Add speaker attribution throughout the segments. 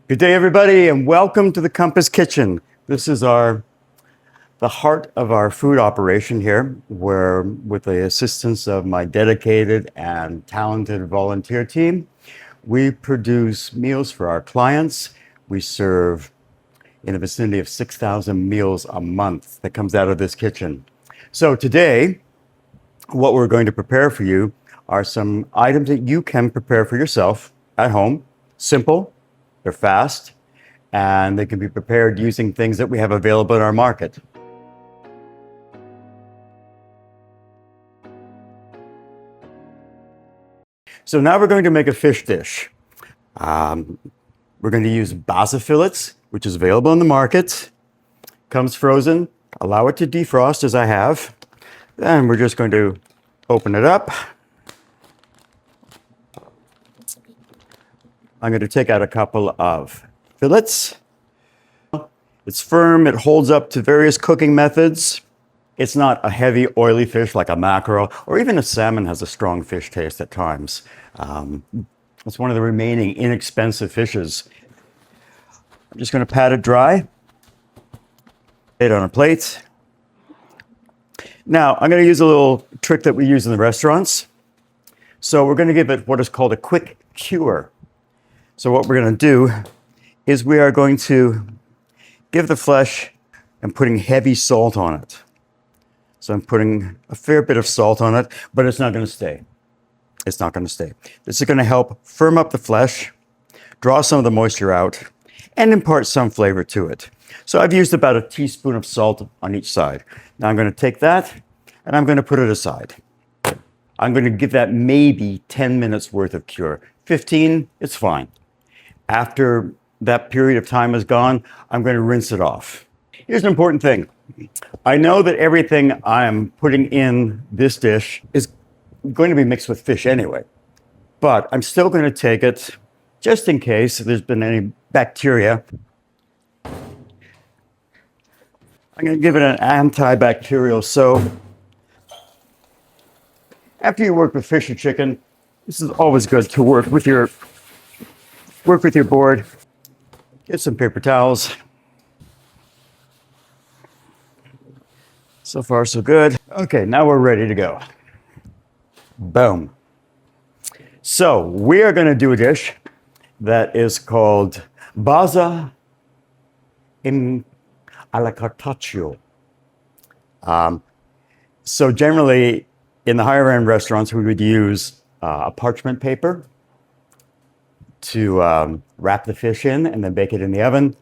Speaker 1: Good day, everybody, and welcome to the Compass Kitchen. This is the heart of our food operation here, where with the assistance of my dedicated and talented volunteer team, we produce meals for our clients. We serve in the vicinity of 6,000 meals a month that comes out of this kitchen. So today, what we're going to prepare for you are some items that you can prepare for yourself at home. Simple, they're fast, and they can be prepared using things that we have available in our market. So now we're going to make a fish dish. We're going to use Basa Fillets, which is available in the market. Comes frozen. Allow it to defrost as I have. Then we're just going to open it up. I'm going to take out a couple of fillets. It's firm, it holds up to various cooking methods. It's not a heavy, oily fish like a mackerel, or even a salmon has a strong fish taste at times. It's one of the remaining inexpensive fishes. I'm just going to pat it dry. Lay it on a plate. Now, I'm going to use a little trick that we use in the restaurants. So we're going to give it what is called a quick cure. So what we're going to do is we are going to give the flesh and putting heavy salt on it. So I'm putting a fair bit of salt on it, but it's not going to stay. It's not going to stay. This is going to help firm up the flesh, draw some of the moisture out, and impart some flavor to it. So I've used about a teaspoon of salt on each side. Now I'm going to take that and I'm going to put it aside. I'm going to give that maybe 10 minutes worth of cure. 15, it's fine. After that period of time is gone, I'm going to rinse it off. Here's an important thing. I know that everything I'm putting in this dish is going to be mixed with fish anyway, but I'm still going to take it just in case there's been any bacteria. I'm going to give it an antibacterial. So after you work with fish or chicken, this is always good to work with your board. Get some paper towels. So far, so good. Okay, now we're ready to go. Boom. So we are going to do a dish that is called Basa alla Cartoccio. So generally, in the higher end restaurants, we would use a parchment paper to wrap the fish in and then bake it in the oven.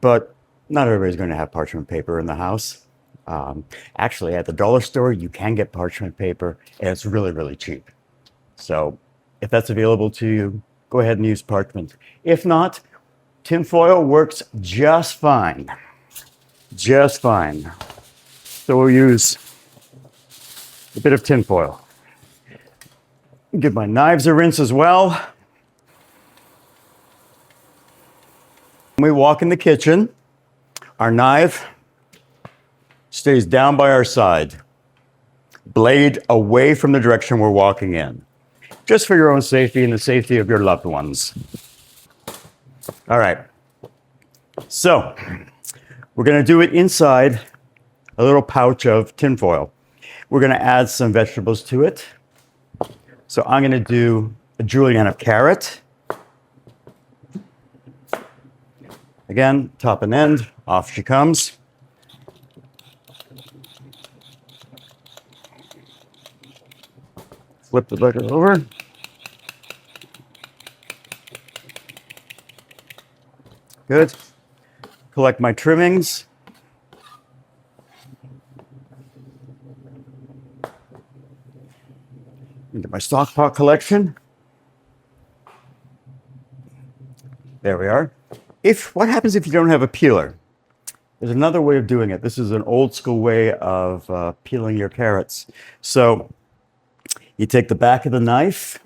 Speaker 1: But not everybody's going to have parchment paper in the house. Actually, at the dollar store, you can get parchment paper, and it's really, really cheap. So if that's available to you, go ahead and use parchment. If not, tinfoil works just fine. Just fine. So we'll use a bit of tinfoil. Give my knives a rinse as well. When we walk in the kitchen, our knife stays down by our side, blade away from the direction we're walking in, just for your own safety and the safety of your loved ones. All right, so we're going to do it inside a little pouch of tinfoil. We're going to add some vegetables to it. So I'm going to do a julienne of carrot. Again, top and end, off she comes. Flip the bucket over. Good. Collect my trimmings. Into my stock pot collection. There we are. What happens if you don't have a peeler? There's another way of doing it. This is an old school way of peeling your carrots. So you take the back of the knife,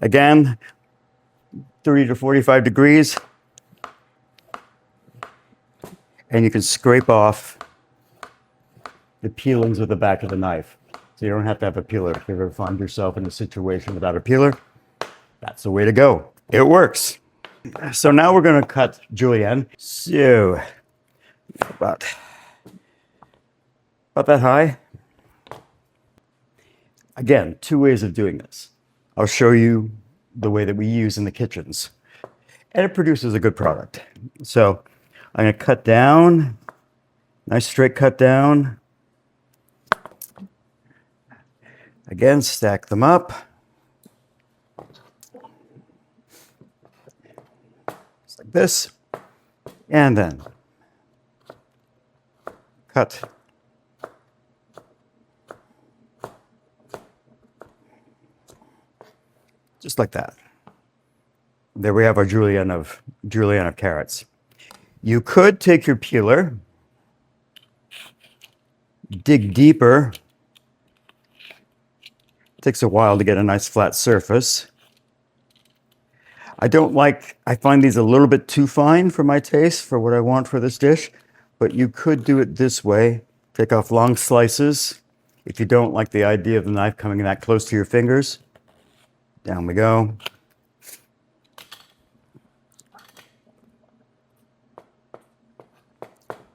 Speaker 1: again, 30 to 45 degrees, and you can scrape off the peelings with the back of the knife. So you don't have to have a peeler. If you ever find yourself in a situation without a peeler, that's the way to go. It works. So now we're going to cut julienne. So about that high. Again, two ways of doing this. I'll show you the way that we use in the kitchens. And it produces a good product. So I'm going to cut down, nice straight cut down. Again, stack them up. Just like this. And then cut. Just like that. There we have our julienne of carrots. You could take your peeler, dig deeper. It takes a while to get a nice flat surface. I find these a little bit too fine for my taste, for what I want for this dish, but you could do it this way. Take off long slices. If you don't like the idea of the knife coming that close to your fingers, down we go.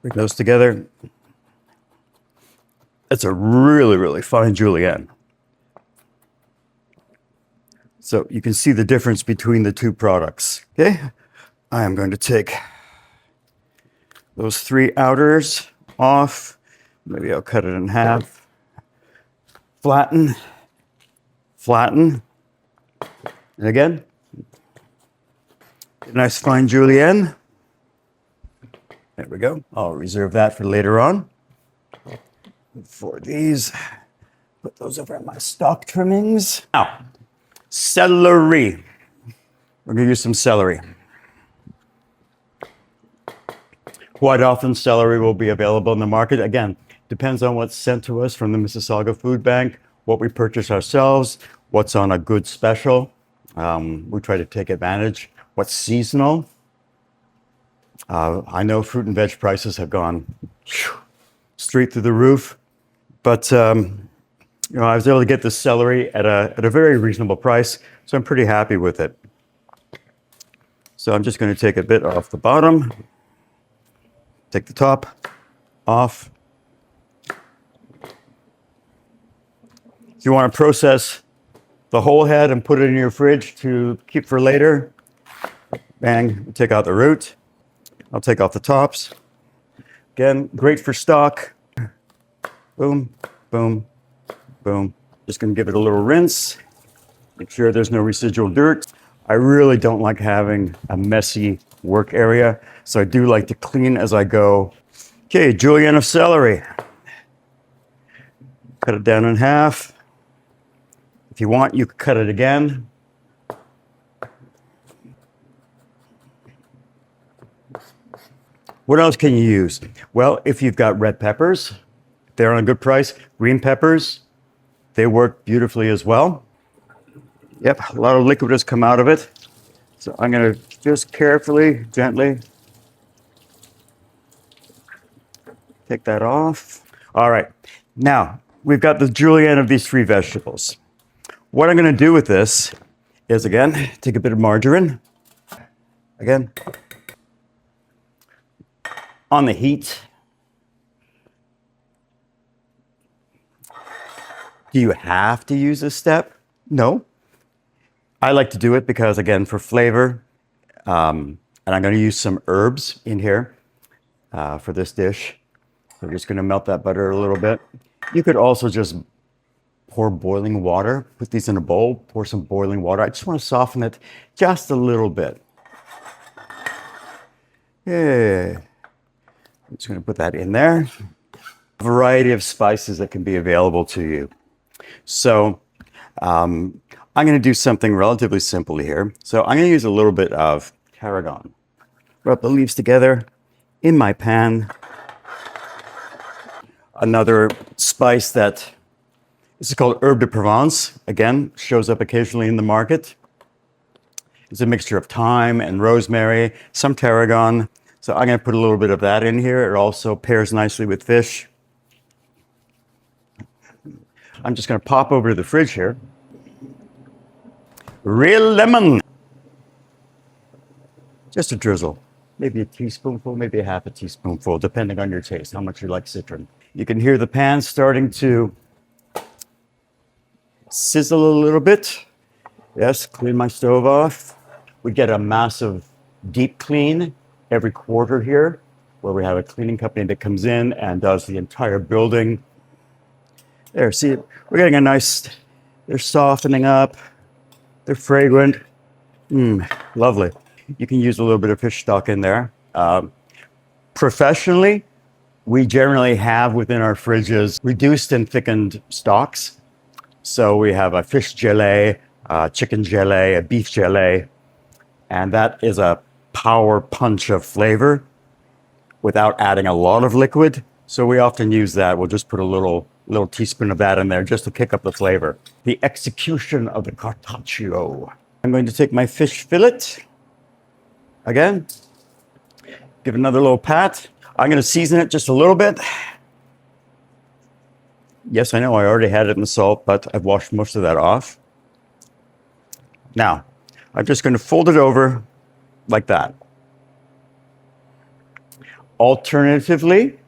Speaker 1: Bring those together. That's a really, really fine julienne. So you can see the difference between the two products. Okay, I am going to take those three outers off. Maybe I'll cut it in half. Flatten, flatten. And again, a nice fine julienne. There we go. I'll reserve that for later on. For these, put those over at my stock trimmings. Now, celery. We're going to use some celery. Quite often, celery will be available in the market. Again, depends on what's sent to us from the Mississauga Food Bank, what we purchase ourselves, what's on a good special. We try to take advantage. What's seasonal? I know fruit and veg prices have gone straight through the roof, but I was able to get the celery at a very reasonable price, so I'm pretty happy with it. So I'm just going to take a bit off the bottom, take the top off. If you want to process the whole head and put it in your fridge to keep for later, bang, take out the root. I'll take off the tops. Again, great for stock. Boom, boom, boom. Just gonna give it a little rinse. Make sure there's no residual dirt. I really don't like having a messy work area, so I do like to clean as I go. Okay, julienne of celery. Cut it down in half. If you want, you could cut it again. What else can you use? Well, if you've got red peppers, they're on a good price. Green peppers, they work beautifully as well. Yep, a lot of liquid has come out of it. So I'm going to just carefully, gently take that off. All right, now we've got the julienne of these three vegetables. What I'm going to do with this is, again, take a bit of margarine. Again, on the heat. Do you have to use this step? No. I like to do it because, again, for flavor, and I'm going to use some herbs in here for this dish. So I'm just going to melt that butter a little bit. You could also just pour boiling water, put these in a bowl, pour some boiling water. I just want to soften it just a little bit. Yeah. I'm just going to put that in there. A variety of spices that can be available to you. So I'm going to do something relatively simple here. So I'm going to use a little bit of tarragon. Rub the leaves together in my pan. Another spice that is called herb de Provence. Again, shows up occasionally in the market. It's a mixture of thyme and rosemary, some tarragon. So I'm going to put a little bit of that in here. It also pairs nicely with fish. I'm just going to pop over to the fridge here. Real lemon. Just a drizzle. Maybe a teaspoonful, maybe a half a teaspoonful, depending on your taste, how much you like citron. You can hear the pan starting to sizzle a little bit. Yes, clean my stove off. We get a massive deep clean every quarter here, where we have a cleaning company that comes in and does the entire building. There, see, we're getting a nice, they're softening up, they're fragrant. Lovely. You can use a little bit of fish stock in there. Professionally, we generally have within our fridges reduced and thickened stocks. So we have a fish gelée, chicken gelée, a beef gelée, and that is a power punch of flavor without adding a lot of liquid. So we often use that. We'll just put a little teaspoon of that in there just to kick up the flavor. The execution of the Cartoccio. I'm going to take my fish fillet. Again, give it another little pat. I'm going to season it just a little bit. Yes, I know I already had it in the salt, but I've washed most of that off. Now, I'm just going to fold it over like that. Alternatively,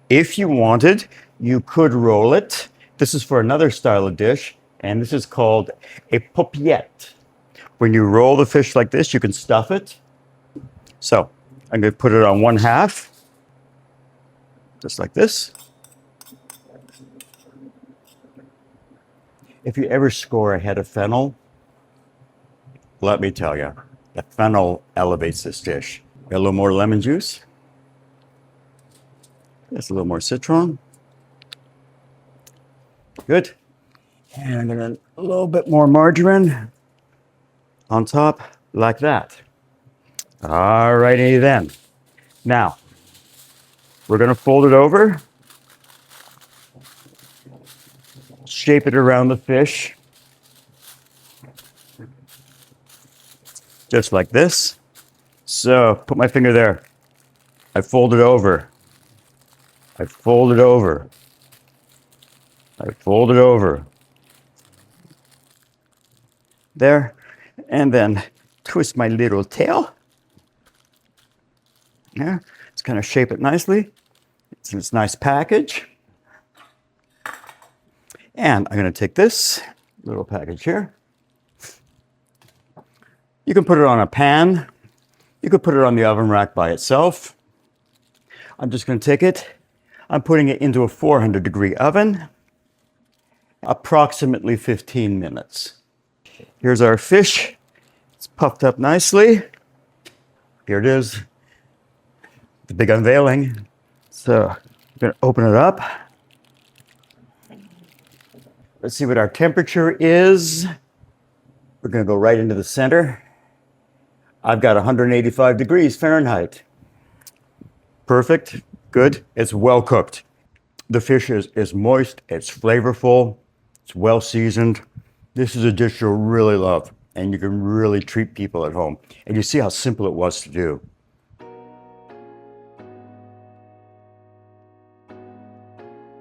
Speaker 1: if you wanted, you could roll it. This is for another style of dish, and this is called a paupiette. When you roll the fish like this, you can stuff it. So I'm going to put it on one half, just like this. If you ever score a head of fennel, let me tell you, the fennel elevates this dish. Got a little more lemon juice. Just a little more citron. Good. And I'm going to a little bit more margarine on top, like that. All righty then. Now, we're going to fold it over, shape it around the fish, just like this. So, put my finger there. I fold it over. I fold it over. I fold it over. There. And then twist my little tail. Yeah, let's kind of shape it nicely. It's in this nice package. And I'm going to take this little package here. You can put it on a pan. You could put it on the oven rack by itself. I'm just going to take it. I'm putting it into a 400-degree oven, approximately 15 minutes. Here's our fish. It's puffed up nicely. Here it is, the big unveiling. So I'm going to open it up. Let's see what our temperature is. We're going to go right into the center. I've got 185 degrees Fahrenheit. Perfect, good. It's well cooked. The fish is moist, it's flavorful, it's well seasoned. This is a dish you'll really love, and you can really treat people at home. And you see how simple it was to do.